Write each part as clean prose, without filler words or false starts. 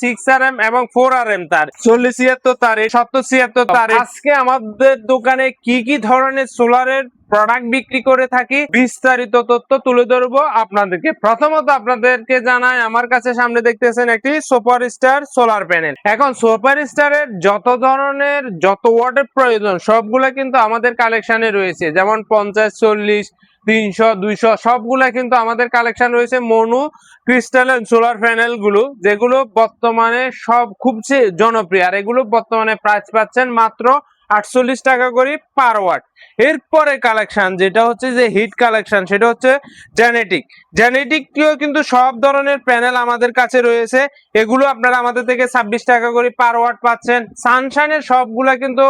6RM এবং 4RM তার, 4076 তার, 7076 তার। আজকে আমাদের দোকানে কি কি ধরনের সোলারের প্রোডাক্ট বিক্রি করে থাকি বিস্তারিত তথ্য তুলে ধরবো আপনাদেরকে। প্রথমত আপনাদেরকে জানাই, আমার কাছে সামনে দেখতেছেন একটি সুপার স্টার সোলার প্যানেল। এখন সুপার স্টারের যত ওয়াটের প্রয়োজন সবগুলা কিন্তু আমাদের কালেকশনে রয়েছে, যেমন 50, 40, 300, 200 সবগুলা কিন্তু আমাদের কালেকশন রয়েছে। মনু ক্রিস্টালাইন সোলার প্যানেল গুলো, যেগুলো বর্তমানে সব খুব জনপ্রিয়, আর এগুলো বর্তমানে প্রাইস পাচ্ছেন মাত্র 48 টাকা করে পার ওয়াট। এরপরে কালেকশন যেটা হচ্ছে যে হিট কালেকশন, সেটা হচ্ছে জেনেটিকটিও কিন্তু সব ধরনের প্যানেল আমাদের কাছে রয়েছে। এগুলো আপনারা আমাদের থেকে 26 টাকা করে পার ওয়াট পাচ্ছেন। সানশাইনের সবগুলা কিন্তু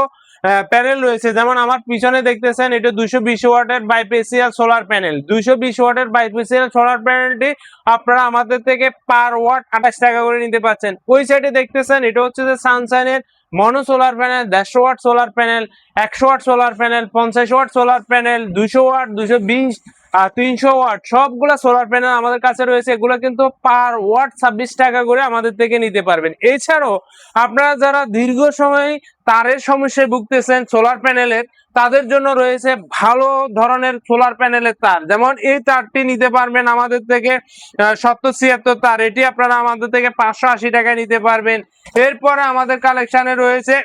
প্যানেল রয়েছে, যেমন আমার পিছনে দেখতেছেন এটা 220 ওয়াটের বাইপেসিয়াল সোলার প্যানেল। 220 ওয়াটের বাইপেসিয়াল সোলার প্যানেলটি আপনারা আমাদের থেকে পার ওয়াট 28 টাকা করে নিতে পাচ্ছেন। ওই সাইডে দেখতেছেন এটা হচ্ছে যে সানশাইনের mono solar panel, 150 watt solar panel, 100 watt solar panel, 50 watt solar panel, 200 watt, 220 আর 300 ওয়াট সবগুলা সোলার প্যানেল আমাদের কাছে রয়েছে। এগুলো কিন্তু পার ওয়াট 26 টাকা করে আমাদের থেকে নিতে পারবেন। এছাড়াও আপনারা যারা দীর্ঘ সময় তারের সমস্যায় ভুগতেছেন সোলার প্যানেলের, তাদের জন্য রয়েছে ভালো ধরনের সোলার প্যানেলের তার, যেমন এই তারটি নিতে পারবেন আমাদের থেকে 7076 তার, এটি আপনারা আমাদের থেকে 580 টাকায় নিতে পারবেন। এরপরে আমাদের কালেকশনে রয়েছে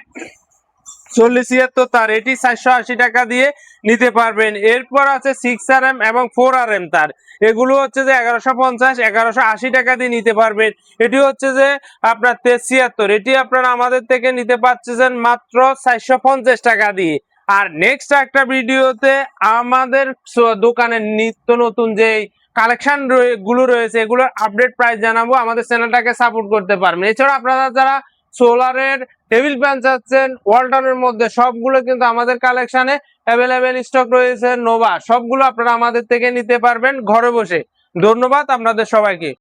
4076 তার, এটি 480 টাকা দিয়ে নিতে পারবেন। এরপর আছে 6RM এবং 4RM তার, এগুলো হচ্ছে যে 1150, 1180 টাকা দিয়ে নিতে পারবেন। এটি হচ্ছে যে আপনার 73, এটি আপনারা আমাদের থেকে নিতে পারছেন মাত্র 450 টাকা দিয়ে। আর নেক্সট একটা ভিডিওতে আমাদের দোকানের নিত্য নতুন যে কালেকশন গুলো রয়েছে এগুলোর আপডেট প্রাইস জানাবো। আমাদের চ্যানেলটাকে সাপোর্ট করতে পারবেন। এছাড়া আপনারা যারা সোলারের টেবিল ফ্যান চাচ্ছেন ওয়ালটনের মধ্যে, সবগুলো কিন্তু আমাদের কালেকশনে অ্যাভেলেবেল স্টক রয়েছে। নোভা সবগুলো আপনারা আমাদের থেকে নিতে পারবেন ঘরে বসে। ধন্যবাদ আপনাদের সবাইকে।